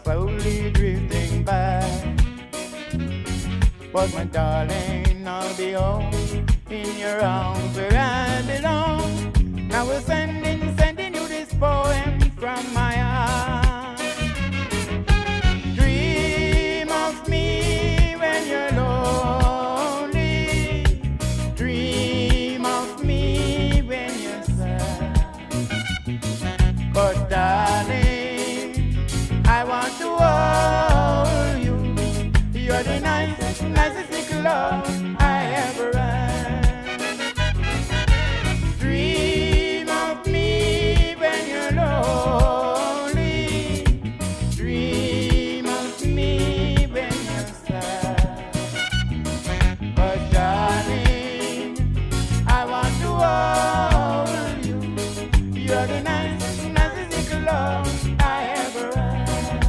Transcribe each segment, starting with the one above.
slowly drifting by. But my darling, I'll be home in your arms where I belong. Now we're sending you this poem from my heart. Dream of me when you're lonely. Dream of me when you're sad. But darling, I want to hold you. You're the nicest little love I ever had. Dream of me when you're lonely. Dream of me when you're sad. But darling, I want to hold you. You're the nicest little love I ever had.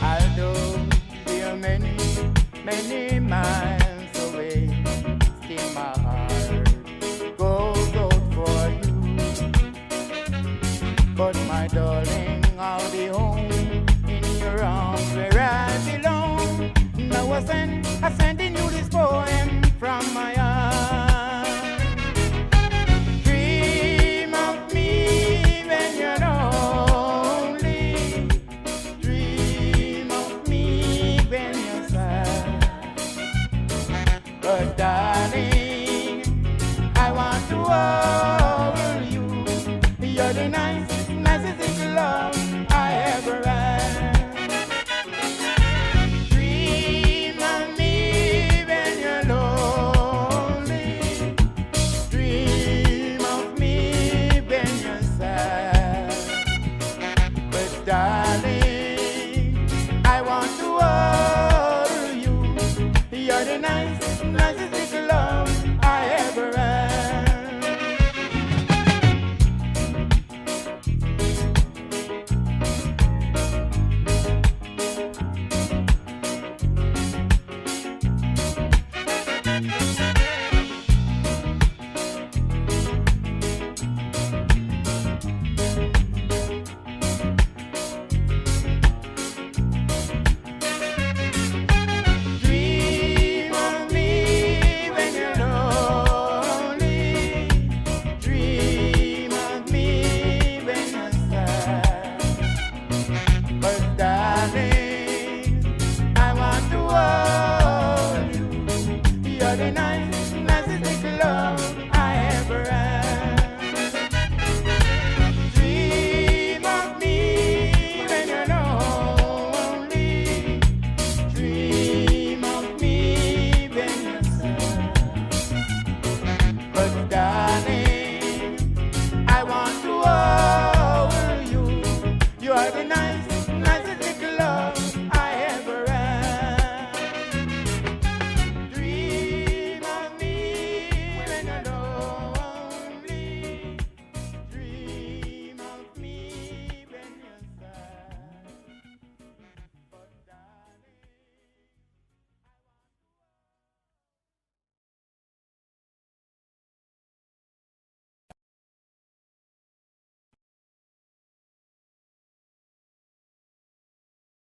Although we are many miles away, still my heart goes out for you. But my darling, I'll be home in your arms where I belong. Now I'm sending you this poem from my heart. Dream of me when you're lonely. Dream of me when you're sad. But darling, I want to hold you. You're the nicest little love I ever had. Dream of me when you're lonely. Dream of me when you're sad. But darling, I want to hold you. You're the nicest little love I ever had. Dream of me when you're lonely. Dream of me when you're sad. But darling, I want to hold you. You're the nicest little love I ever had. Dream of me when you're lonely. Dream of me when you're sad. But darling, I want to hold you. You are the night.